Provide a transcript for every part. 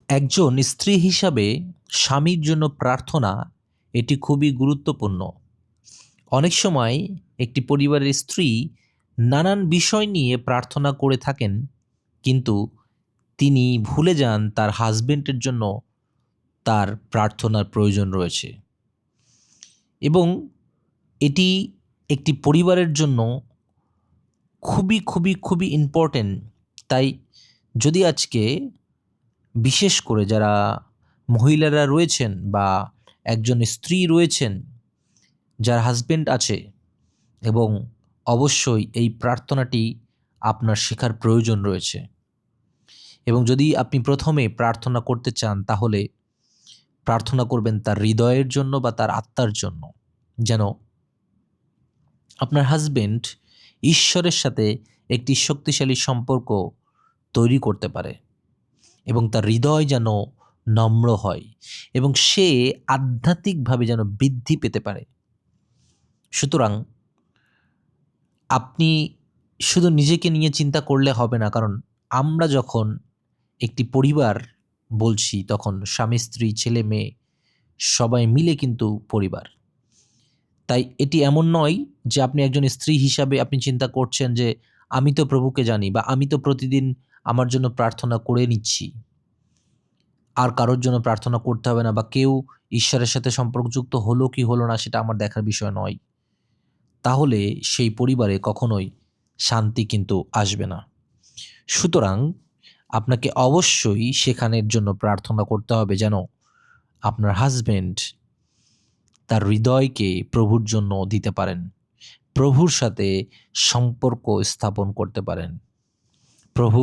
একজন স্ত্রী হিসাবে স্বামীর জন্য প্রার্থনা এটি খুবই গুরুত্বপূর্ণ। অনেক সময় একটি পরিবারের স্ত্রী নানান বিষয় নিয়ে প্রার্থনা করে থাকেন, কিন্তু তিনি ভুলে যান তার হাজবেন্ডের জন্য তার প্রার্থনার প্রয়োজন রয়েছে, এবং এটি একটি পরিবারের জন্য খুবই খুবই খুবই ইম্পর্টেন্ট। তাই যদি আজকে বিশেষ করে যারা মহিলারা রয়েছেন বা একজন স্ত্রী রয়েছেন যার হাজবেন্ড আছে, এবং অবশ্যই এই প্রার্থনাটি আপনার শেখার প্রয়োজন রয়েছে। এবং যদি আপনি প্রথমে প্রার্থনা করতে চান, তাহলে প্রার্থনা করবেন তার হৃদয়ের জন্য বা তার আত্মার জন্য, যেন আপনার হাজবেন্ড ঈশ্বরের সাথে একটি শক্তিশালী সম্পর্ক তৈরি করতে পারে, এবং তার হৃদয় যেন নম্র হয়, এবং সে আধ্যাত্মিকভাবে যেন বৃদ্ধি পেতে পারে। সুতরাং আপনি শুধু নিজেকে নিয়ে চিন্তা করলে হবে না, কারণ আমরা যখন একটি পরিবার বলছি, তখন স্বামী স্ত্রী ছেলে মেয়ে সবাই মিলে কিন্তু পরিবার। তাই এটি এমন নয় যে আপনি একজন স্ত্রী হিসাবে আপনি চিন্তা করছেন যে আমি তো প্রভুকে জানি, বা আমি তো প্রতিদিন আমার জন্য প্রার্থনা করে নিচ্ছি, আর কারোর জন্য প্রার্থনা করতে হবে না, বা কেউ ঈশ্বরের সাথে সম্পর্কযুক্ত হলো কি হলো না সেটা আমার দেখার বিষয় নয়। তাহলে সেই পরিবারে কখনোই শান্তি কিন্তু আসবে না। সুতরাং আপনাকে অবশ্যই সেখানের জন্য প্রার্থনা করতে হবে, যেন আপনার হাজবেন্ড তার হৃদয়কে প্রভুর জন্য দিতে পারেন, প্রভুর সাথে সম্পর্ক স্থাপন করতে পারেন। প্রভু,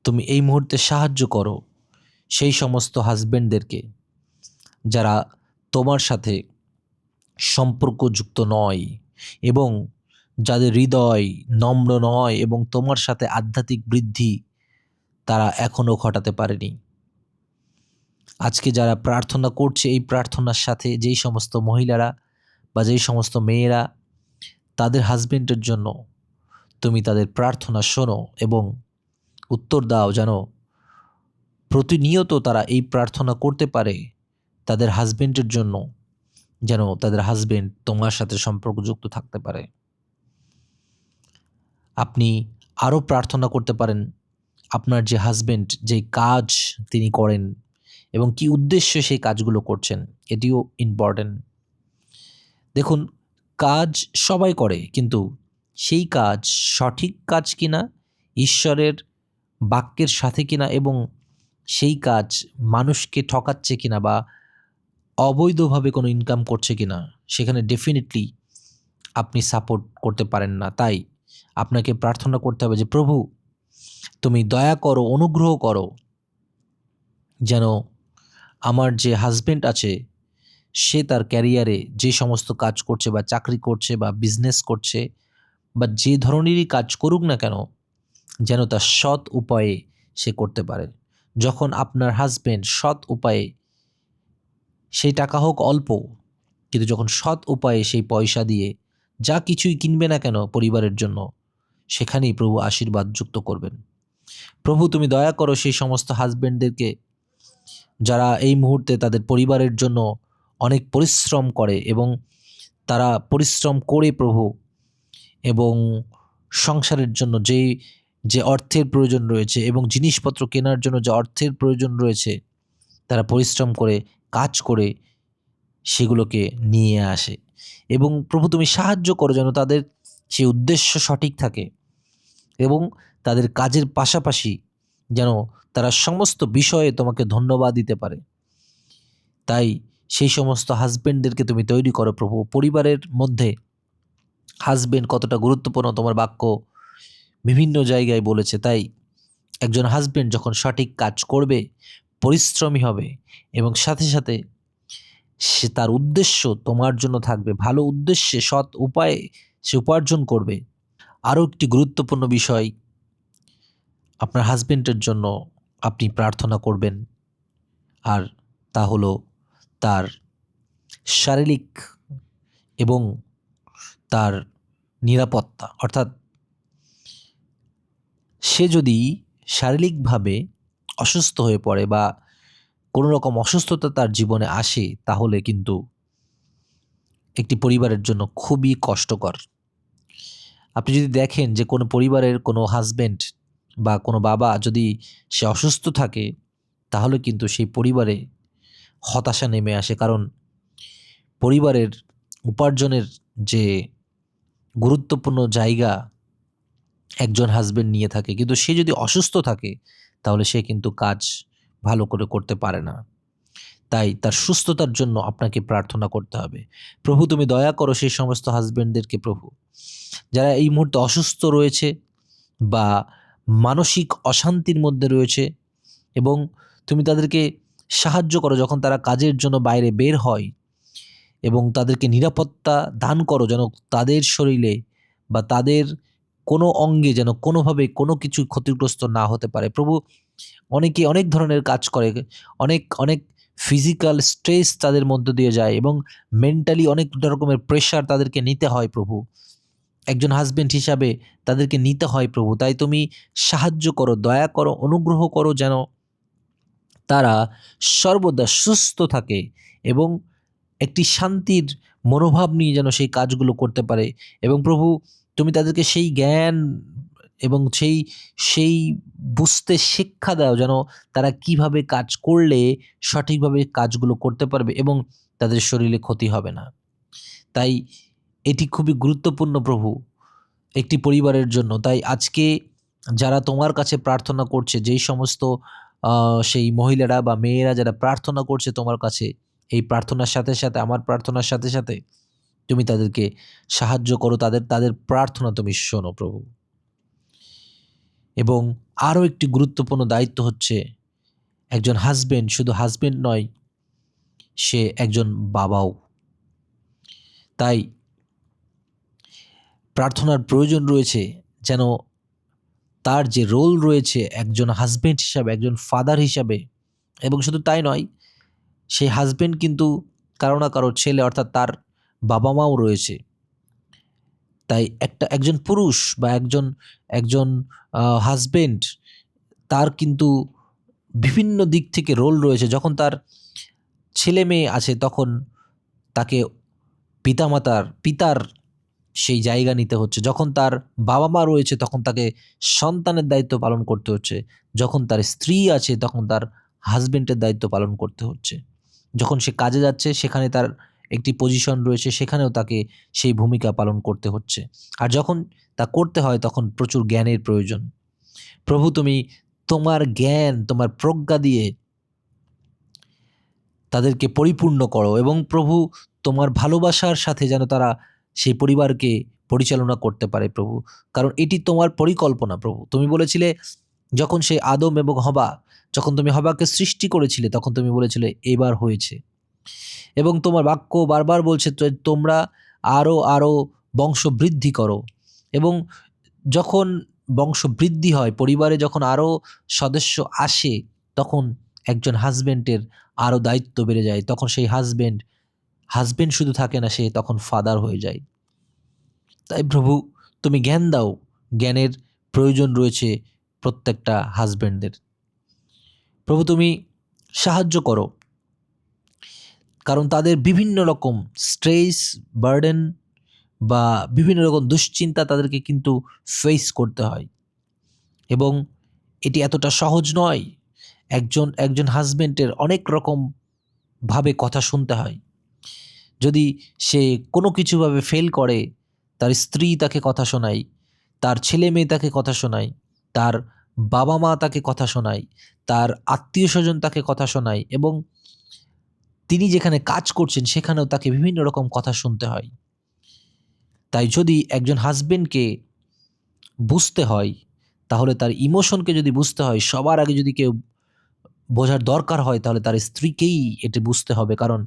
তুমি এই মুহূর্তে সাহায্য করো সেই সমস্ত হাজবেন্ডদেরকে যারা তোমার সাথে সম্পর্কযুক্ত নয়, এবং যাদের হৃদয় নম্র নয়, এবং তোমার সাথে আধ্যাত্মিক বৃদ্ধি তারা এখনও ঘটাতে পারেনি। আজকে যারা প্রার্থনা করছে, এই প্রার্থনার সাথে যেই সমস্ত মহিলারা বা যেই সমস্ত মেয়েরা তাদের হাজবেন্ডের জন্য তুমি তাদের প্রার্থনা শোনো এবং উত্তর দাও, যেন প্রতিনিয়ত তারা এই প্রার্থনা করতে পারে তাদের হাজবেন্ডের জন্য, যেন তাদের হাজবেন্ড তোমার সাথে সম্পর্কযুক্ত থাকতে পারে। আপনি আরও প্রার্থনা করতে পারেন আপনার যে হাজবেন্ড যেই কাজ তিনি করেন এবং কি উদ্দেশ্যে সেই কাজগুলো করছেন, এটিও ইম্পর্টেন্ট। দেখুন, কাজ সবাই করে, কিন্তু সেই কাজ সঠিক কাজ কিনা, ঈশ্বরের বাক্যের সাথে কিনা, এবং সেই কাজ মানুষকে ঠকাচ্ছে কিনা বা অবৈধভাবে কোনো ইনকাম করছে কিনা, সেখানে ডেফিনেটলি আপনি সাপোর্ট করতে পারেন না। তাই আপনাকে প্রার্থনা করতে হবে যে প্রভু, তুমি দয়া করো, অনুগ্রহ করো, যেন আমার যে হাজবেন্ড আছে সে তার ক্যারিয়ারে যে সমস্ত কাজ করছে বা চাকরি করছে বা বিজনেস করছে বা যে ধরনেরই কাজ করুক না কেন, যেন তার সৎ উপায়ে সে করতে পারে। যখন আপনার হাজবেন্ড সৎ উপায়ে, সেই টাকা হোক অল্প, কিন্তু যখন সৎ উপায়ে সেই পয়সা দিয়ে যা কিছুই কিনবে না কেন পরিবারের জন্য, সেখানেই প্রভু আশীর্বাদ যুক্ত করবেন। প্রভু, তুমি দয়া করো সেই সমস্ত হাজবেন্ডদেরকে যারা এই মুহূর্তে তাদের পরিবারের জন্য অনেক পরিশ্রম করে, এবং তারা পরিশ্রম করে প্রভু, এবং সংসারের জন্য যে অর্থের প্রয়োজন রয়েছে এবং জিনিসপত্র কেনার জন্য যে অর্থের প্রয়োজন রয়েছে, তারা পরিশ্রম করে কাজ করে সেগুলোকে নিয়ে আসে। এবং প্রভু, তুমি সাহায্য করো যেন তাদের সেই উদ্দেশ্য সঠিক থাকে, এবং তাদের কাজের পাশাপাশি যেন তারা সমস্ত বিষয়ে তোমাকে ধন্যবাদ দিতে পারে। তাই সেই সমস্ত হাজবেন্ডদেরকে তুমি তৈরি করো প্রভু। পরিবারের মধ্যে হাজবেন্ড কতটা গুরুত্বপূর্ণ তোমার বাক্য বিভিন্ন জায়গায় বলেছে। তাই একজন হাজবেন্ড যখন সঠিক কাজ করবে, পরিশ্রমী হবে, এবং সাথে সাথে সে তার উদ্দেশ্য তোমার জন্য থাকবে, ভালো উদ্দেশ্যে সৎ উপায়ে সে উপার্জন করবে। আরও একটি গুরুত্বপূর্ণ বিষয়, আপনার হাজবেন্ডের জন্য আপনি প্রার্থনা করবেন, আর তা হলো তার শারীরিক এবং তার নিরাপত্তা। অর্থাৎ সে যদি শারীরিকভাবে অসুস্থ হয়ে পড়ে বা কোনো রকম অসুস্থতা তার জীবনে আসে, তাহলে কিন্তু একটি পরিবারের জন্য খুবই কষ্টকর। আপনি যদি দেখেন যে কোনো পরিবারের কোনো হাসব্যান্ড বা কোনো বাবা যদি সে অসুস্থ থাকে, তাহলে কিন্তু সেই পরিবারে হতাশা নেমে আসে। কারণ পরিবারের উপার্জনের যে গুরুত্বপূর্ণ জায়গা একজন হাসব্যান্ড নিয়ে থাকে, কিন্তু সে যদি অসুস্থ থাকে তাহলে সে কিন্তু কাজ ভালো করে করতে পারে না। তাই তার সুস্থতার জন্য আপনাকে প্রার্থনা করতে হবে। প্রভু, তুমি দয়া করো সেই সমস্ত হাসব্যান্ডদেরকে প্রভু, যারা এই মুহূর্তে অসুস্থ রয়েছে বা মানসিক অশান্তির মধ্যে রয়েছে, এবং তুমি তাদেরকে সাহায্য করো যখন তারা কাজের জন্য বাইরে বের হয়, এবং তাদেরকে নিরাপত্তা দান করো যেন তাদের শরীরে বা তাদের কোনো অঙ্গে যেন কোনোভাবে কোনো কিছু ক্ষতিগ্রস্ত না হতে পারে। প্রভু, অনেকে অনেক ধরনের কাজ করে, অনেক অনেক ফিজিক্যাল স্ট্রেস তাদের মধ্য দিয়ে যায় এবং মেন্টালি অনেক রকমের প্রেশার তাদেরকে নিতে হয় প্রভু, একজন হাজব্যান্ড হিসাবে তাদেরকে নিতে হয় প্রভু। তাই তুমি সাহায্য করো, দয়া করো, অনুগ্রহ করো যেন তারা সর্বদা সুস্থ থাকে এবং একটি শান্তির মনোভাব নিয়ে যেন সেই কাজগুলো করতে পারে। এবং প্রভু, তুমি তাদেরকে সেই জ্ঞান এবং সেই সেই বুঝতে শিক্ষা দাও যেন তারা কিভাবে কাজ করলে সঠিকভাবে কাজগুলো করতে পারবে এবং তাদের শরীরে ক্ষতি হবে না। তাই এটি খুবই গুরুত্বপূর্ণ প্রভু একটি পরিবারের জন্য। তাই আজকে যারা তোমার কাছে প্রার্থনা করছে, যেই সমস্ত সেই মহিলারা বা মেয়েরা যারা প্রার্থনা করছে তোমার কাছে, এই প্রার্থনার সাথে সাথে, আমার প্রার্থনার সাথে সাথে তুমি তাদেরকে সাহায্য করো, তাদের প্রার্থনা তুমি শোনো প্রভু। এবং আরও একটি গুরুত্বপূর্ণ দায়িত্ব হচ্ছে, একজন হাজব্যান্ড শুধু হাজব্যান্ড নয়, সে একজন বাবাও। তাই প্রার্থনার প্রয়োজন রয়েছে যেন তার যে রোল রয়েছে একজন হাজব্যান্ড হিসাবে, একজন ফাদার হিসাবে, এবং শুধু তাই নয়, সেই হাজব্যান্ড কিন্তু কারো না কারো ছেলে, অর্থাৎ তার বাবা মাও রয়েছে। তাই একজন পুরুষ বা একজন একজন হাজব্যান্ড, তার কিন্তু বিভিন্ন দিক থেকে রোল রয়েছে। যখন তার ছেলে মেয়ে আছে তখন তাকে পিতার সেই জায়গা নিতে হচ্ছে। যখন তার বাবা মা রয়েছে তখন তাকে সন্তানের দায়িত্ব পালন করতে হচ্ছে। যখন তার স্ত্রী আছে তখন তার হাজব্যান্ডের দায়িত্ব পালন করতে হচ্ছে। যখন সে কাজে যাচ্ছে সেখানে তার একটি পজিশন রয়েছে, সেখানেও তাকে সেই ভূমিকা পালন করতে হচ্ছে। আর যখন তা করতে হয় তখন প্রচুর জ্ঞানের প্রয়োজন। প্রভু, তুমি তোমার জ্ঞান, তোমার প্রজ্ঞা দিয়ে তাদেরকে পরিপূর্ণ করো, এবং প্রভু তোমার ভালোবাসার সাথে যেন তারা সেই পরিবারকে পরিচালনা করতে পারে প্রভু। কারণ এটি তোমার পরিকল্পনা প্রভু। তুমি বলেছিলে যখন সেই আদম এবং হবা, যখন তুমি হবাকে সৃষ্টি করেছিলে তখন তুমি বলেছিলে এবার হয়েছে, এবং তোমার বাক্য বারবার বলছে তোমরা আরও আরও বংশ বৃদ্ধি করো। এবং যখন বংশ বৃদ্ধি হয়, পরিবারে যখন আরও সদস্য আসে, তখন একজন হাজব্যান্ডের আরও দায়িত্ব বেড়ে যায়। তখন সেই হাজব্যান্ড শুধু থাকে না, সে তখন ফাদার হয়ে যায়। তাই প্রভু, তুমি জ্ঞান দাও, জ্ঞানের প্রয়োজন রয়েছে প্রত্যেকটা হাজব্যান্ডদের। প্রভু, তুমি সাহায্য করো, কারণ তাদের বিভিন্ন রকম স্ট্রেস, বার্ডেন বা বিভিন্ন রকম দুশ্চিন্তা তাদেরকে কিন্তু ফেস করতে হয়, এবং এটি এতটা সহজ নয়। একজন হাজব্যান্ডের অনেক রকমভাবে কথা শুনতে হয়। যদি সে কোনো কিছুভাবে ফেল করে, তার স্ত্রী তাকে কথা শোনায়, তার ছেলে মেয়ে তাকে কথা শোনায়, তার বাবা মা তাকে কথা শোনায়, তার আত্মীয় স্বজন তাকে কথা শোনায়, এবং তিনি যেখানে কাজ করছেন সেখানেও তাকে বিভিন্ন রকম কথা শুনতে হয়। তাই যদি একজন হাজব্যান্ডকে বুঝতে হয়, তাহলে তার ইমোশনকে যদি বুঝতে হয়, সবার আগে যদি কেউ বোঝার দরকার হয় তাহলে তার স্ত্রীকেই এটি বুঝতে হবে, কারণ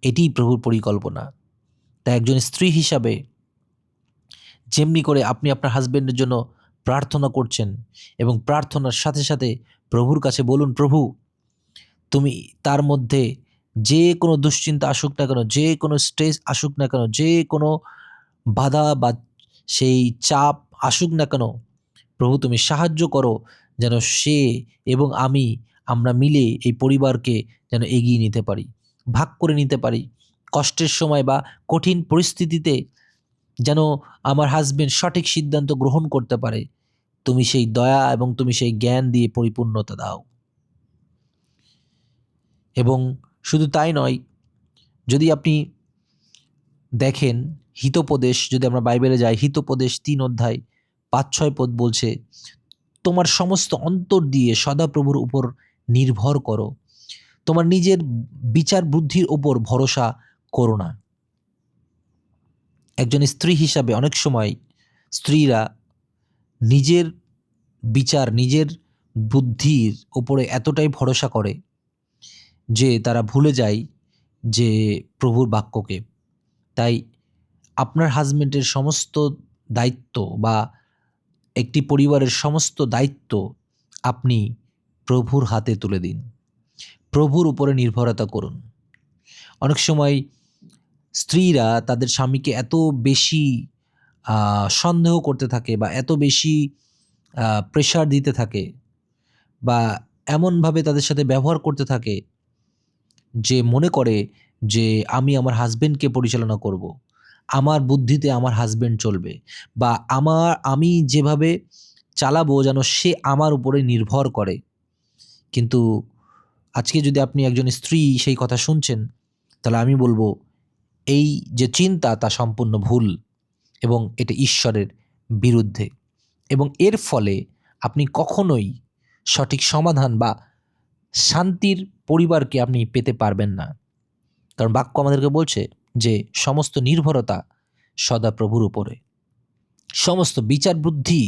এটিই প্রভুর পরিকল্পনা। তাই একজন স্ত্রী হিসাবে যেমনি করে আপনি আপনার হাজব্যান্ডের জন্য প্রার্থনা করছেন, এবং প্রার্থনার সাথে সাথে প্রভুর কাছে বলুন, প্রভু তুমি তার মধ্যে যে কোনো দুশ্চিন্তা আসুক না কেন, যে কোনো স্ট্রেস আসুক না কেন, যে কোনো বাধা বা সেই চাপ আসুক না কেন, প্রভু তুমি সাহায্য করো যেন সে এবং আমরা মিলে এই পরিবারকে যেন এগিয়ে নিতে পারি, ভাগ করে নিতে পারি। কষ্টের সময় বা কঠিন পরিস্থিতিতে যেন আমার হাজবেন্ড সঠিক সিদ্ধান্ত গ্রহণ করতে পারে। তুমি সেই দয়া এবং তুমি সেই জ্ঞান দিয়ে পরিপূর্ণতা দাও। এবং শুধু তাই নয়, যদি আপনি দেখেন হিতোপদেশ, যদি আমরা বাইবেলে যাই, হিতোপদেশ 3 অধ্যায় 5-6 পদ বলছে, তোমার সমস্ত অন্তর দিয়ে সদাপ্রভুর উপর নির্ভর করো, তোমার নিজের বিচার বুদ্ধির ওপর ভরসা করো না। একজন স্ত্রী হিসাবে অনেক সময় স্ত্রীরা নিজের বিচার, নিজের বুদ্ধির ওপরে এতটাই ভরসা করে যে তারা ভুলে যায় যে প্রভুর বাক্যকে। তাই আপনার হাজবেন্ডের সমস্ত দায়িত্ব বা একটি পরিবারের সমস্ত দায়িত্ব আপনি প্রভুর হাতে তুলে দিন, প্রভুর উপরে নির্ভরতা করুন। অনেক সময় স্ত্রীরা তাদের স্বামীকে এত বেশি সন্দেহ করতে থাকে বা এত বেশি প্রেশার দিতে থাকে বা এমনভাবে তাদের সাথে ব্যবহার করতে থাকে যে মনে করে যে আমি আমার হাজবেন্ডকে পরিচালনা করব, আমার বুদ্ধিতে আমার হাজবেন্ড চলবে, বা আমি যেভাবে চালাবো যেন সে আমার উপরে নির্ভর করে। কিন্তু আজকে যদি আপনি একজন স্ত্রী সেই কথা শুনছেন, তাহলে আমি বলবো এই যে চিন্তা তা সম্পূর্ণ ভুল এবং এটা ঈশ্বরের বিরুদ্ধে, এবং এর ফলে আপনি কখনোই সঠিক সমাধান বা শান্তির পরিবারকে আপনি পেতে পারবেন না। কারণ বাক্য আমাদেরকে বলছে যে সমস্ত নির্ভরতা সদাপ্রভুর উপরে, সমস্ত বিচার বুদ্ধি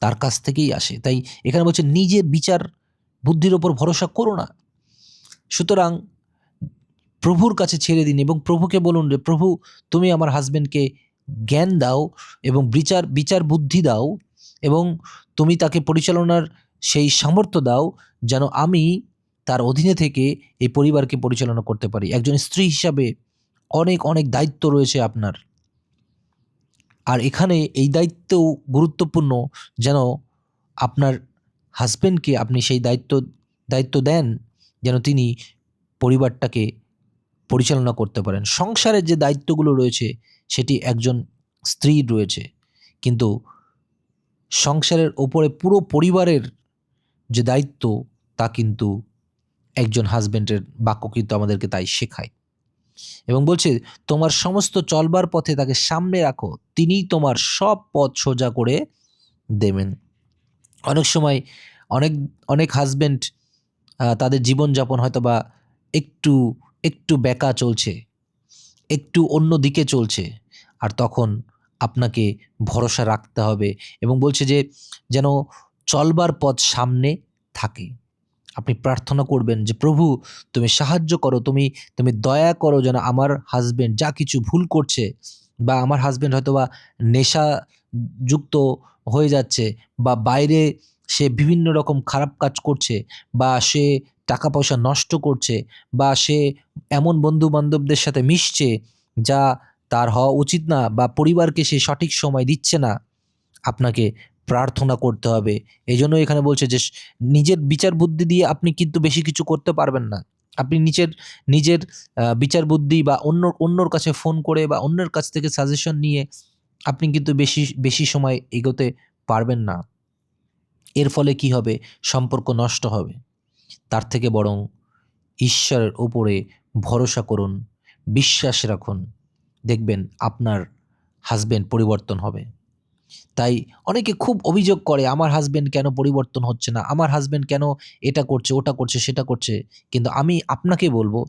তার কাছ থেকেই আসে। তাই এখানে বলছে নিজের বিচার বুদ্ধির ওপর ভরসা করো না। সুতরাং প্রভুর কাছে ছেড়ে দিন এবং প্রভুকে বলুন যে প্রভু, তুমি আমার হাজবেন্ডকে জ্ঞান দাও এবং বিচার বুদ্ধি দাও, এবং তুমি তাকে পরিচালনার সেই সামর্থ্য দাও যেন আমি তার অধীনে থেকে এই পরিবারকে পরিচালনা করতে পারি। একজন স্ত্রী হিসাবে অনেক অনেক দায়িত্ব রয়েছে আপনার, আর এখানে এই দায়িত্বও গুরুত্বপূর্ণ যেন আপনার হাজবেন্ডকে আপনি সেই দায়িত্ব দেন যেন তিনি পরিবারটাকে পরিচালনা করতে পারেন। সংসারের যে দায়িত্বগুলো রয়েছে সেটি একজন স্ত্রীর রয়েছে, কিন্তু সংসারের ওপরে পুরো পরিবারের যে দায়িত্ব তা কিন্তু একজন হাজবেন্ডের বাক্য কিন্তু আমাদেরকে তাই শেখায়। এবং বলছে তোমার সমস্ত চলবার পথে তাকে সামনে রাখো, তিনিই তোমার সব পথ সোজা করে দেবেন। অনেক সময় অনেক হাজবেন্ড তাদের জীবনযাপন হয়তো বা একটু বেঁকা চলছে, একটু অন্য দিকে চলছে, আর তখন আপনাকে ভরসা রাখতে হবে এবং বলছে যে যেন চলবার পথ সামনে থাকে। আপনি প্রার্থনা করবেন যে প্রভু, তুমি সাহায্য করো, তুমি দয়া করো যেন আমার হাজবেন্ড যা কিছু ভুল করছে, বা আমার হাজবেন্ড হয়তো বা নেশাযুক্ত হয়ে যাচ্ছে, বা বাইরে সে বিভিন্ন রকম খারাপ কাজ করছে, বা সে টাকা পয়সা নষ্ট করছে, বা সে এমন বন্ধু বান্ধবদের সাথে মিশছে যা তার হওয়া উচিত না, বা পরিবারকে সে সঠিক সময় দিচ্ছে না। আপনাকে প্রার্থনা করতে হবে। এই জন্য এখানে বলছে যে নিজের বিচার বুদ্ধি দিয়ে আপনি কিন্তু বেশি কিছু করতে পারবেন না। আপনি নিজের বিচার বুদ্ধি বা অন্যর কাছে ফোন করে বা অন্যের কাছ থেকে সাজেশন নিয়ে আপনি কিন্তু বেশি সময় এগোতে পারবেন না। এর ফলে কি হবে? সম্পর্ক নষ্ট হবে। তার থেকে বরং ঈশ্বরের উপরে ভরসা করুন, বিশ্বাস রাখুন, দেখবেন আপনার হাজবেন্ড পরিবর্তন হবে। তাই অনেকে খুব অভিযোগ করে, আমার হাজবেন্ড কেন পরিবর্তন হচ্ছে না, আমার হাজবেন্ড কেন এটা করছে, ওটা করছে, সেটা করছে। কিন্তু আমি আপনাকে বলবো,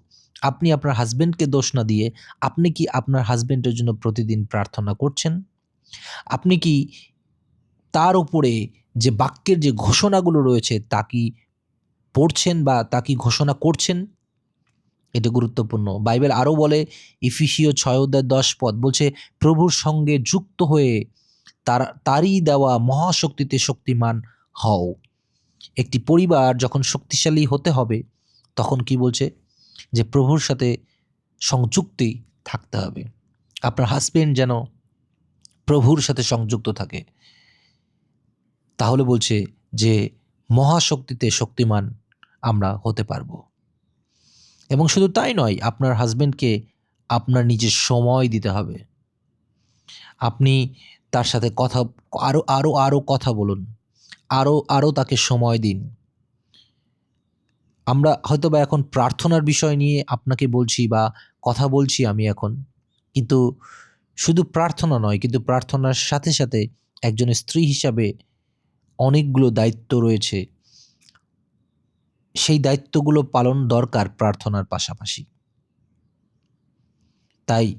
আপনি আপনার হাজবেন্ডকে দোষ না দিয়ে আপনি কি আপনার হাজবেন্ডের জন্য প্রতিদিন প্রার্থনা করছেন? আপনি কি তার উপরে যে বাক্যের যে ঘোষণাগুলো রয়েছে তা কি পড়ছেন বা তা কি ঘোষণা করছেন? এটা গুরুত্বপূর্ণ। বাইবেল আরও বলে, ইফিসীয় 6 অধ্যায় 10 পদ বলছে, প্রভুর সঙ্গে যুক্ত হয়ে তারই দেওয়া মহাশক্তিতে শক্তিমান হও। একটি পরিবার যখন শক্তিশালী হতে হবে তখন কি বলছে? যে প্রভুর সাথে সংযুক্তি থাকতে হবে। আপনার হাজবেন্ড যেন প্রভুর সাথে সংযুক্ত থাকে। তাহলে বলছে যে মহাশক্তিতে শক্তিমান আমরা হতে পারবো। এবং শুধু তাই নয়, আপনার হাজবেন্ডকে আপনার নিজের সময় দিতে হবে। আপনি তার সাথে কথা আরও কথা বলুন, আরও তাকে সময় দিন। আমরা হয়তোবা এখন প্রার্থনার বিষয় নিয়ে আপনাকে বলছি বা কথা বলছি আমি এখন, কিন্তু শুধু প্রার্থনা নয়, কিন্তু প্রার্থনার সাথে সাথে একজন স্ত্রী হিসাবে অনেকগুলো দায়িত্ব রয়েছে। সেই দায়িত্বগুলো পালন দরকার প্রার্থনার পাশাপাশি। তাই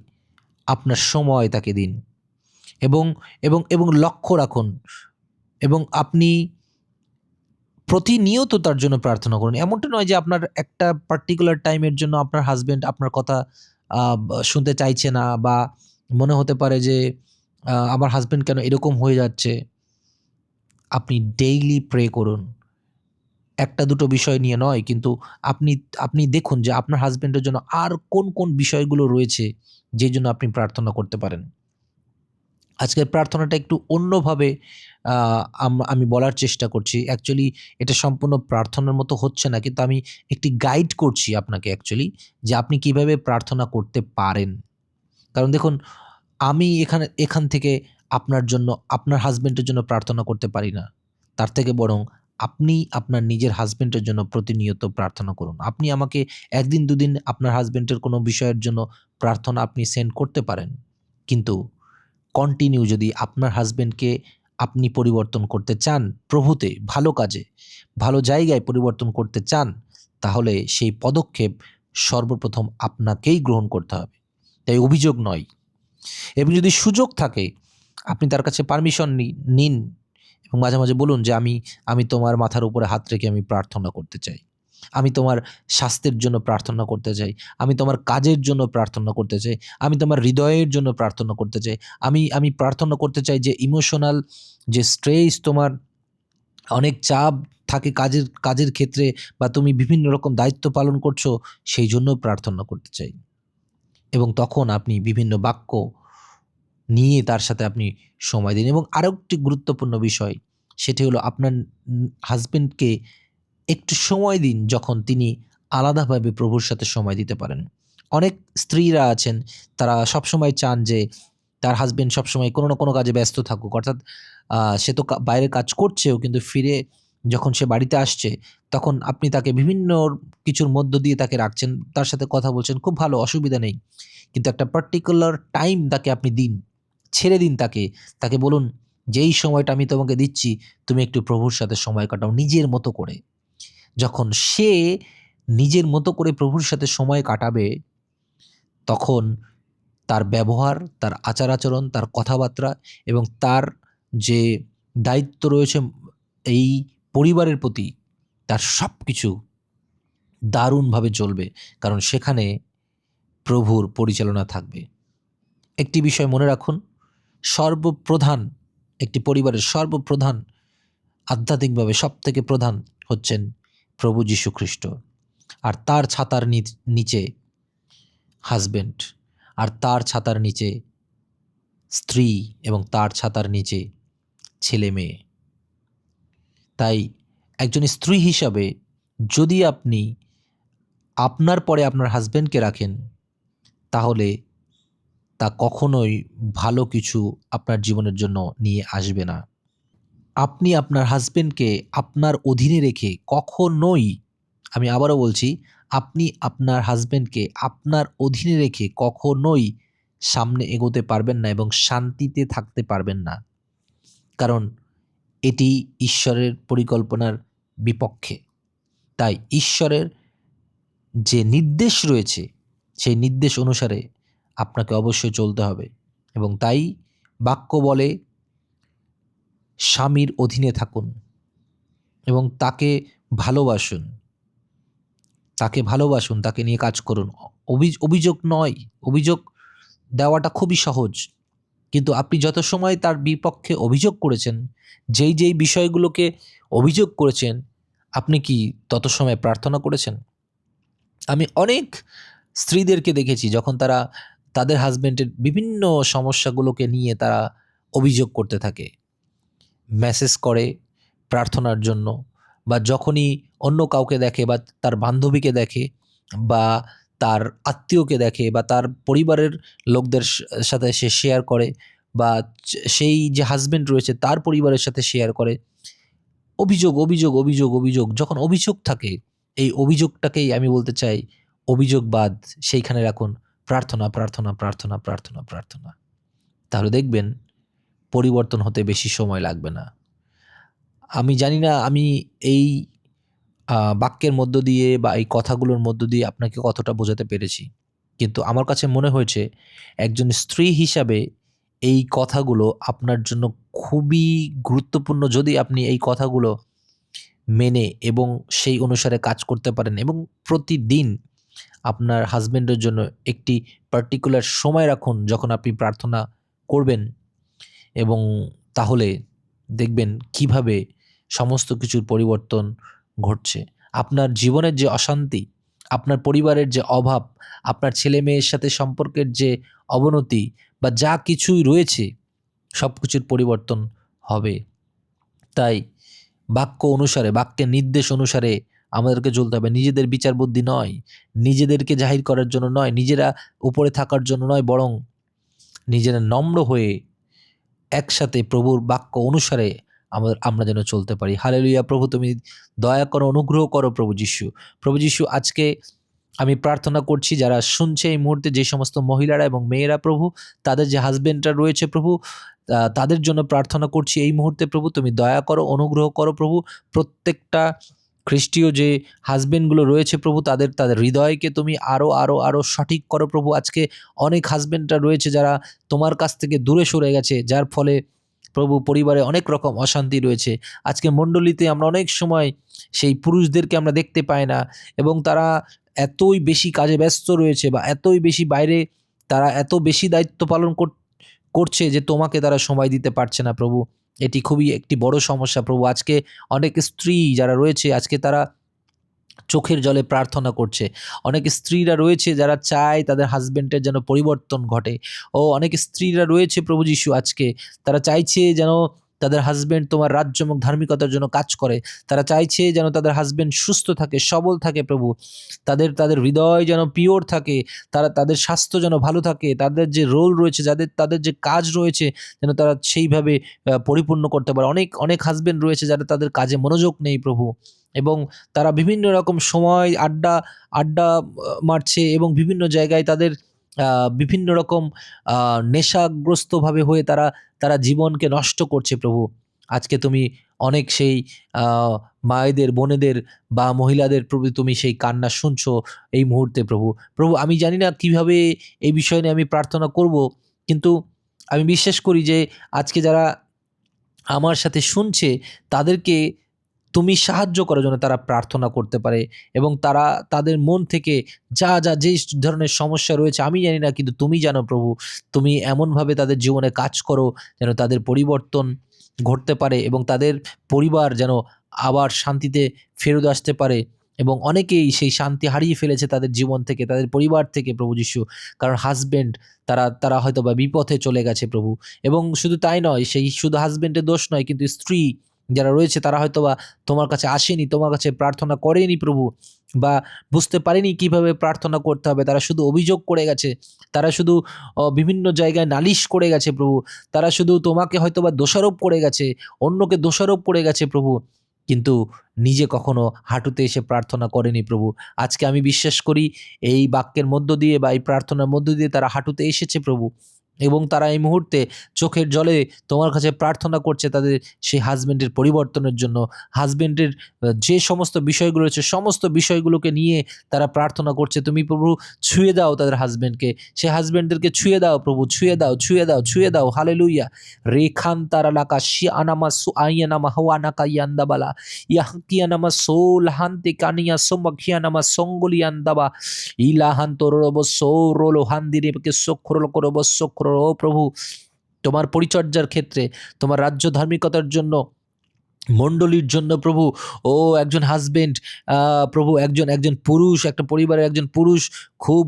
আপনার সময় তাকে দিন এবং এবং এবং লক্ষ্য রাখুন, এবং আপনি প্রতিনিয়ত তার জন্য প্রার্থনা করুন। এমনটা নয় যে আপনার একটা পার্টিকুলার টাইমের জন্য আপনার হাজবেন্ড আপনার কথা শুনতে চাইছে না, বা মনে হতে পারে যে আমার হাজবেন্ড কেন এরকম হয়ে যাচ্ছে। আপনি ডেইলি প্রে করুন, একটা দুটো বিষয় নিয়ে নয়, কিন্তু আপনি আপনি দেখুন যে আপনার হাজবেন্ডের জন্য আর কোন কোন বিষয়গুলো রয়েছে যে জন্য আপনি প্রার্থনা করতে পারেন। আজকের প্রার্থনাটা একটু অন্যভাবে আমি বলার চেষ্টা করছি। অ্যাকচুয়ালি এটা সম্পূর্ণ প্রার্থনার মতো হচ্ছে না, কিন্তু আমি একটি গাইড করছি আপনাকে অ্যাকচুয়ালি, যে আপনি কিভাবে প্রার্থনা করতে পারেন। কারণ দেখুন, আমি এখান থেকে আপনার জন্য, আপনার হাজবেন্ডের জন্য প্রার্থনা করতে পারি না। তার থেকে বরং আপনি আপনার নিজের হাজবেন্ডের জন্য প্রতিনিয়ত প্রার্থনা করুন। আপনি আমাকে ১ দিন ২ দিন আপনার হাজবেন্ডের কোনো বিষয়ের জন্য প্রার্থনা আপনি সেন্ড করতে পারেন। কিন্তু কন্টিনিউ যদি আপনার হাজবেন্ডকে আপনি পরিবর্তন করতে চান প্রভুতে, ভালো কাজে, ভালো জায়গায় পরিবর্তন করতে চান, তাহলে সেই পদক্ষেপ সর্বপ্রথম আপনাকেই গ্রহণ করতে হবে। তাই অভিযোগ নয়। এবং যদি সুযোগ থাকে, আপনি তার কাছে পারমিশন নিন এবং মাঝে মাঝে বলুন যে আমি তোমার মাথার উপরে হাত রেখে আমি প্রার্থনা করতে চাই। আমি তোমার স্বাস্থ্যের জন্য প্রার্থনা করতে চাই। আমি তোমার কাজের জন্য প্রার্থনা করতে চাই। আমি তোমার হৃদয়ের জন্য প্রার্থনা করতে চাই। আমি প্রার্থনা করতে চাই যে ইমোশনাল যে স্ট্রেস, তোমার অনেক চাপ থাকে কাজের ক্ষেত্রে, বা তুমি বিভিন্ন রকম দায়িত্ব পালন করছো, সেই জন্য প্রার্থনা করতে চাই। এবং তখন আপনি বিভিন্ন বাক্য নিয়ে তার সাথে আপনি সময় দিন। এবং আরও একটি গুরুত্বপূর্ণ বিষয়, সেটি হলো আপনার হাজবেন্ডকে একটু সময় দিন যখন তিনি আলাদাভাবে প্রভুর সাথে সময় দিতে পারেন। অনেক স্ত্রীরা আছেন, তারা সবসময় চান যে তার হাজবেন্ড সবসময় কোনো না কোনো কাজে ব্যস্ত থাকুক। অর্থাৎ সে তো বাইরে কাজ করছেও, কিন্তু ফিরে যখন সে বাড়িতে আসছে, তখন আপনি তাকে বিভিন্ন কিছুর মধ্য দিয়ে তাকে রাখছেন, তার সাথে কথা বলছেন, খুব ভালো, অসুবিধা নেই। কিন্তু একটা পার্টিকুলার টাইম তাকে আপনি দিন, ছেড়ে দিন তাকে। তাকে বলুন যে, "এই সময়টা আমি তোমাকে দিচ্ছি, তুমি একটু প্রভুর সাথে সময় কাটাও নিজের মতো করে।" যখন সে নিজের মতো করে প্রভুর সাথে সময় কাটাবে, তখন তার ব্যবহার, তার আচার-আচরণ, তার কথাবার্তা এবং তার যে দায়িত্ব রয়েছে এই পরিবারের প্রতি, তার সবকিছু দারুণভাবে চলবে। কারণ সেখানে প্রভুর পরিচালনা থাকবে। একটি বিষয় মনে রাখুন, সর্বপ্রধান, একটি পরিবারের সর্বপ্রধান, আধ্যাত্মিকভাবে সবথেকে প্রধান হচ্ছেন প্রভু যীশু খ্রিস্ট। আর তার ছাতার নিচে হাজবেন্ড, আর তার ছাতার নিচে স্ত্রী, এবং তার ছাতার নিচে ছেলে মেয়ে। তাই একজন স্ত্রী হিসাবে যদি আপনি আপনার পরে আপনার হাজবেন্ডকে রাখেন, তাহলে তা কখনোই ভালো কিছু আপনার জীবনের জন্য নিয়ে আসবে না। আপনি আপনার হাজবেন্ডকে আপনার অধীনে রেখে কখনোই, আমি আবারও বলছি, আপনি আপনার হাজবেন্ডকে আপনার অধীনে রেখে কখনোই সামনে এগোতে পারবেন না এবং শান্তিতে থাকতে পারবেন না। কারণ এটি ঈশ্বরের পরিকল্পনার বিপক্ষে। তাই ঈশ্বরের যে নির্দেশ রয়েছে, সেই নির্দেশ অনুসারে আপনাকে অবশ্যই চলতে হবে। এবং তাই বাক্য বলে, স্বামীর অধীনে থাকুন এবং তাকে ভালোবাসুন। তাকে নিয়ে কাজ করুন। অভিযোগ নয়, অভিযোগ দেওয়াটা খুবই সহজ। কিন্তু আপনি যত সময় তার বিপক্ষে অভিযোগ করেছেন, যেই বিষয়গুলোকে অভিযোগ করেছেন, আপনি কি তত সময় প্রার্থনা করেছেন? আমি অনেক স্ত্রীদেরকে দেখেছি, যখন তারা তাদের হাজবেন্ডের বিভিন্ন সমস্যাগুলোকে নিয়ে তারা অভিযোগ করতে থাকে। মেসেজ করে, প্রার্থনার জন্য, বা যখনই অন্য কাউকে দেখে বা তার বান্ধবীকে দেখে বা তার আত্মীয়কে দেখে বা তার পরিবারের লোকদের সাথে সে শেয়ার করে, বা সেই যে হাজবেন্ড রয়েছে তার পরিবারের সাথে শেয়ার করে, অভিযোগ অভিযোগ অভিযোগ অভিযোগ, যখন অভিযোগ থাকে, এই অভিযোগটাকেই আমি বলতে চাই অভিযোগবাদ, সেইখানে রাখুন প্রার্থনা প্রার্থনা প্রার্থনা প্রার্থনা প্রার্থনা। তাহলে দেখবেন পরিবর্তন হতে বেশি সময় লাগবে না। আমি জানি না আমি এই বাক্যের মধ্য দিয়ে বা এই কথাগুলোর মধ্য দিয়ে আপনাকে কতটা বোঝাতে পেরেছি, কিন্তু আমার কাছে মনে হয়েছে একজন স্ত্রী হিসাবে এই কথাগুলো আপনার জন্য খুবই গুরুত্বপূর্ণ। যদি আপনি এই কথাগুলো মেনে এবং সেই অনুসারে কাজ করতে পারেন এবং প্রতিদিন আপনার হাজবেন্ডের জন্য একটি পার্টিকুলার সময় রাখুন যখন আপনি প্রার্থনা করবেন, এবং তাহলে দেখবেন কিভাবে সমস্ত কিছুর পরিবর্তন ঘটছে। আপনার জীবনের যে অশান্তি, আপনার পরিবারের যে অভাব, আপনার ছেলে মেয়ের সাথে সম্পর্কের যে অবনতি বা যা কিছুই রয়েছে, সব কিছুর পরিবর্তন হবে। তাই বাক্য অনুসারে, বাক্যের নির্দেশ অনুসারে আমাদেরকে চলতে হবে। নিজেদের বিচার বুদ্ধি নয়, নিজেদেরকে জাহির করার জন্য নয়, নিজেরা উপরে থাকার জন্য নয়, বরং নিজেরা নম্র হয়ে একসাথে প্রভুর বাক্য অনুসারে আমরা যেন চলতে পারি। হালেলুয়া। প্রভু তুমি দয়া করো, অনুগ্রহ করো প্রভু যিশু। প্রভু যিশু, আজকে আমি প্রার্থনা করছি যারা শুনছে এই মুহূর্তে, যে সমস্ত মহিলারা এবং মেয়েরা প্রভু, তাদের যে হাজবেন্ডরা রয়েছে প্রভু, তাদের জন্য প্রার্থনা করছি এই মুহূর্তে প্রভু, তুমি দয়া করো, অনুগ্রহ করো প্রভু। প্রত্যেকটা খ্রিস্টীয় যে হাজবেন্ডগুলো রয়েছে প্রভু, তাদের হৃদয়কে তুমি আরও আরও আরও সঠিক করো প্রভু। আজকে অনেক হাজবেন্ডরা রয়েছে যারা তোমার কাছ থেকে দূরে সরে গেছে, যার ফলে প্রভু পরিবারে অনেক রকম অশান্তি রয়েছে। আজকে মণ্ডলীতে আমরা অনেক সময় সেই পুরুষদেরকে আমরা দেখতে পাই না, এবং তারা এতই বেশি কাজে ব্যস্ত রয়েছে বা এতই বেশি বাইরে, তারা এত বেশি দায়িত্ব পালন করছে যে তোমাকে তারা সময় দিতে পারছে না প্রভু। এটি খুবই একটি বড় সমস্যা প্রভু। আজকে অনেক স্ত্রী যারা রয়েছে, আজকে তারা চোখের জলে প্রার্থনা করছে। অনেক স্ত্রীরা রয়েছে যারা চায় তাদের হাজবেন্ডের যেন পরিবর্তন ঘটে। ও অনেক স্ত্রীরা রয়েছে প্রভু যিশু, আজকে তারা চাইছে যেন তাদের হাজবেন্ড তোমার রাজ্য এবং ধার্মিকতার জন্য কাজ করে। তারা চাইছে যেন তাদের হাজবেন্ড সুস্থ থাকে, সবল থাকে প্রভু। তাদের হৃদয় যেন পিওর থাকে, তাদের স্বাস্থ্য যেন ভালো থাকে, তাদের যে রোল রয়েছে, তাদের যে কাজ রয়েছে, যেন তারা সেইভাবে পরিপূর্ণ করতে পারে। অনেক অনেক হাজবেন্ড রয়েছে যারা তাদের কাজে মনোযোগ নেই প্রভু, এবং তারা বিভিন্ন রকম সময় আড্ডা মারছে, এবং বিভিন্ন জায়গায় তাদের বিভিন্ন রকম নেশাগ্রস্তভাবে হয়ে তারা জীবনকে নষ্ট করছে প্রভু। আজকে তুমি অনেক সেই মায়েদের, বোনেদের বা মহিলাদের প্রভু, তুমি সেই কান্না শুনছো এই মুহূর্তে প্রভু। প্রভু, আমি জানি না কিভাবে এই বিষয় নিয়ে আমি প্রার্থনা করব, কিন্তু আমি বিশ্বাস করি যে আজকে যারা আমার সাথে শুনছে তাদেরকে তুমি সাহায্য করার জন্য তারা প্রার্থনা করতে পারে, এবং তারা তাদের মন থেকে যেই ধরনের সমস্যা রয়েছে আমি জানি না, কিন্তু তুমি জানো প্রভু। তুমি এমনভাবে তাদের জীবনে কাজ করো যেন তাদের পরিবর্তন ঘটতে পারে, এবং তাদের পরিবার যেন আবার শান্তিতে ফেরত আসতে পারে। এবং অনেকেই সেই শান্তি হারিয়ে ফেলেছে তাদের জীবন থেকে, তাদের পরিবার থেকে প্রভু যিশু, কারণ হাজবেন্ড তারা হয়তো বা বিপথে চলে গেছে প্রভু। এবং শুধু তাই নয়, সেই শুধু হাজবেন্ডের দোষ নয়, কিন্তু স্ত্রী যারা রয়েছে তারা হয়তোবা তোমার কাছে আসেনি, তোমার কাছে প্রার্থনা করেনি প্রভু, বা বুঝতে পারেনি কিভাবে প্রার্থনা করতে হবে। তারা শুধু অভিযোগ করে গেছে, তারা শুধু বিভিন্ন জায়গায় নালিশ করে গেছে প্রভু, তারা শুধু তোমাকে হয়তোবা দোষারোপ করে গেছে, অন্যকে দোষারোপ করে গেছে প্রভু, কিন্তু নিজে কখনো হাঁটুতে এসে প্রার্থনা করেনি প্রভু। আজকে আমি বিশ্বাস করি এই বাক্যের মধ্য দিয়ে বা এই প্রার্থনার মধ্য দিয়ে তারা হাঁটুতে এসেছে প্রভু, এবং তারা এই মুহূর্তে চোখের জলে তোমার কাছে প্রার্থনা করছে তাদের সেই হাজবেন্ডের পরিবর্তনের জন্য। হাজবেন্ডের যে সমস্ত বিষয়গুলো রয়েছে, সমস্ত বিষয়গুলোকে নিয়ে তারা প্রার্থনা করছে। তুমি প্রভু ছুঁয়ে দাও তাদের হাজবেন্ডকে, সেই হাজবেন্ডদেরকে ছুঁয়ে দাও প্রভু, ছুঁয়ে দাও, ছুঁয়ে দাও, ছুঁয়ে দাও। হালেলুইয়া। রেখান তারালাকা শিয়ানামা সুআইয়ানামা হাওয়ানাকা ইয়ান্দাবালা ইয়াহকিয়ানামা সোল হান্তে কানিয়া সোমাখিয়ানামা সঙ্গলিয়ান্দাবা ইলাহান তোরব সৌরলো হান্দিরেকে সক্ষরল করব সক্ষর। ও প্রভু, তোমার পরিচর্যার ক্ষেত্রে, তোমার রাজ্য ধার্মিকতার জন্য মণ্ডলীর জন্য প্রভু, ও একজন হাজবেন্ড, প্রভু একজন একজন পুরুষ, একটা পরিবারের একজন পুরুষ খুব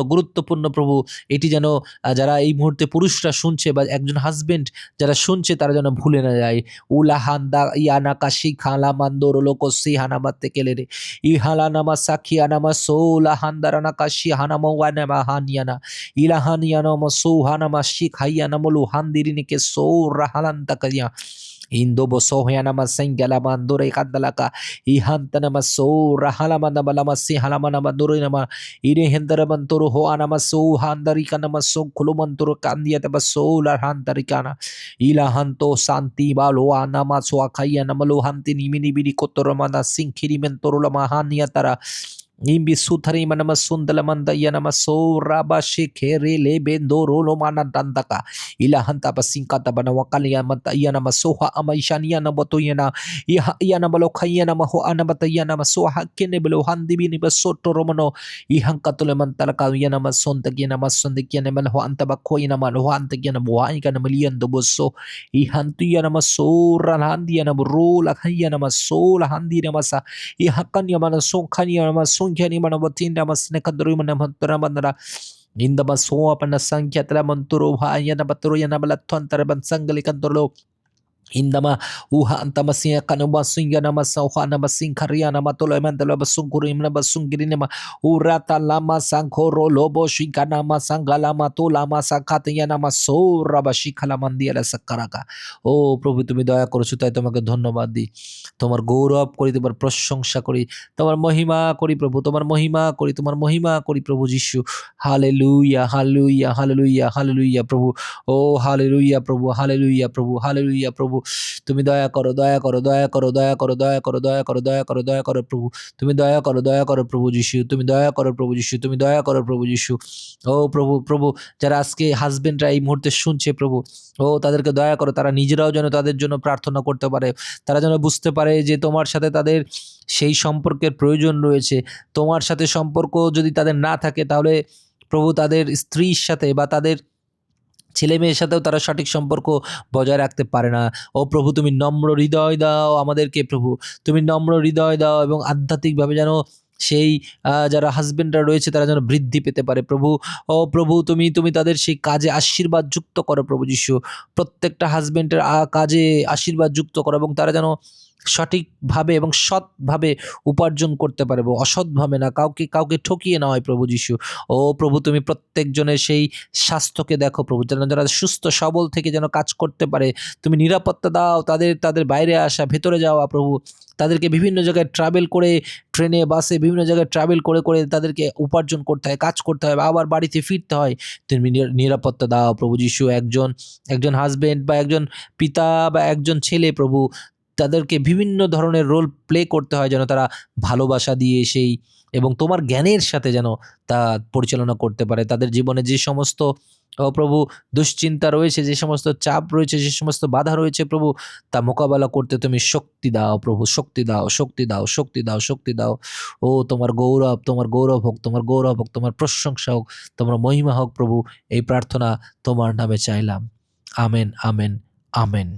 গুরুত্বপূর্ণ প্রভু। এটি যেন যারা এই মুহূর্তে পুরুষরা শুনছে বা একজন হাজবেন্ড যারা শুনছে তারা যেন ভুলে না যায়। উলাহান্দা ইয়ানাকা শিখালামান্দোর লোকসি হানামাতে কেলেরে ইহালানামা সাখিয়ানামা সৌলাহান্দারানাকা শিহানামা ওয়ানামা হানিয়ানা ইলাহানিয়ানামা সৌহানামা শিখাইয়ানামলু হান্দিরিনিকে সৌরাহালান্তাকারিয়া Indobo sohyanama sengalama ndore kandalaka ihantanama so rahalamana balama si halamana mandore nama ire hendaraman toro ho anama so handarikanama so kulumantoro kandiataba so larhantarikana ilahanto santi balo anama so akayana malo hanti nimini bidi kotoromana sinkiri mentoro lama haniatara Nimbi sutari manama sundalamanda yanama so raba shekere le bendoro lo mana dandaka ilahanta pasingkata bana wakali yamata yanama soha amaishani yanama to yana yana balo khayana maho anabata yanama soha kene belo handi bini basoto romano ihankatule mantalaka yanama sonta yanama sonde yana malho antaba khoyana malho anta yana buai kana milian do bosso ihantu yanama so ralhandi yana bro la khayana maso la handi namasa ihakan yamana sonkani yanama Sunkyani manabatinda masnekadru manamantara mandara Indaba soa pana sankyatla manturo hayana baturu yana balatantara bansangali kandolo Indama uha antamasia kanuma singana masauha nama singkaria nama tolo emandala basungkuri nama basungiri nama urata lama sangkoro lobo shikana masangala mato lama sakatiya nama sora bashikala mandiala sakaraka ও প্রভু তুমি দয়া করেছো তাই তোমাকে ধন্যবাদ দিই তোমার গৌরব করি তোমার প্রশংসা করি তোমার মহিমা করি প্রভু তোমার মহিমা করি তোমার মহিমা করি প্রভু যিশু হালেলুয়া হালেলুয়া হালেলুয়া হালেলুয়া প্রভু ও হালেলুয়া প্রভু হালেলুয়া প্রভু হালেলুয়া প্রভু তুমি দয়া করো দয়া করো দয়া করো দয়া করো দয়া করো দয়া করো দয়া করো দয়া করো প্রভু তুমি দয়া করো প্রভু যিশু তুমি দয়া করো প্রভু যিশু তুমি দয়া করো প্রভু যিশু ও প্রভু প্রভু যারা আজকে হাজবেন্ডরা এই মুহূর্তে শুনছে প্রভু ও তাদেরকে দয়া করো তারা নিজেরাও যেন তাদের জন্য প্রার্থনা করতে পারে তারা যেন বুঝতে পারে যে তোমার সাথে তাদের সেই সম্পর্কের প্রয়োজন রয়েছে তোমার সাথে সম্পর্ক যদি তাদের না থাকে তাহলে প্রভু তাদের স্ত্রীর সাথে বা তাদের ছেলে মেয়ের সাথেও তারা সঠিক সম্পর্ক বজায় রাখতে পারে না ও প্রভু তুমি নম্র হৃদয় দাও আমাদেরকে প্রভু তুমি নম্র হৃদয় দাও এবং আধ্যাত্মিকভাবে যেন সেই যারা হাজবেন্ডরা রয়েছে তারা যেন বৃদ্ধি পেতে পারে প্রভু ও প্রভু তুমি তুমি তাদের সেই কাজে আশীর্বাদ যুক্ত করো প্রভু যিশু প্রত্যেকটা হাজবেন্ডের কাজে আশীর্বাদ যুক্ত করো এবং তারা যেন সঠিকভাবে এবং সৎভাবে উপার্জন করতে পারবো অসৎভাবে না কাউকে কাউকে ঠকিয়ে না হয় প্রভু যিশু ও প্রভু তুমি প্রত্যেকজনের সেই স্বাস্থ্যকে দেখো প্রভু যেন যারা সুস্থ সবল থেকে যেন কাজ করতে পারে তুমি নিরাপত্তা দাও তাদের তাদের বাইরে আসা ভেতরে যাওয়া প্রভু তাদেরকে বিভিন্ন জায়গায় ট্রাভেল করে ট্রেনে বাসে বিভিন্ন জায়গায় ট্রাভেল করে করে তাদেরকে উপার্জন করতে হয় কাজ করতে হয় আবার বাড়িতে ফিরতে হয় তুমি নিরাপত্তা দাও প্রভু যিশু একজন একজন হাজবেন্ড বা একজন পিতা বা একজন ছেলে প্রভু তাদেরকে বিভিন্ন ধরনের রোল প্লে করতে হয় যেন তারা ভালোবাসা দিয়ে সেই এবং তোমার জ্ঞানের সাথে যেন তা পরিচালনা করতে পারে তাদের জীবনে যে সমস্ত প্রভু দুশ্চিন্তা রয়েছে যে সমস্ত চাপ রয়েছে যে সমস্ত বাধা রয়েছে প্রভু তা মোকাবেলা করতে তুমি শক্তি দাও প্রভু শক্তি দাও শক্তি দাও শক্তি দাও শক্তি দাও ও তোমার গৌরব হোক তোমার গৌরব হোক তোমার প্রশংসা হোক তোমার মহিমা হোক প্রভু এই প্রার্থনা তোমার নামে চাইলাম আমেন আমেন আমেন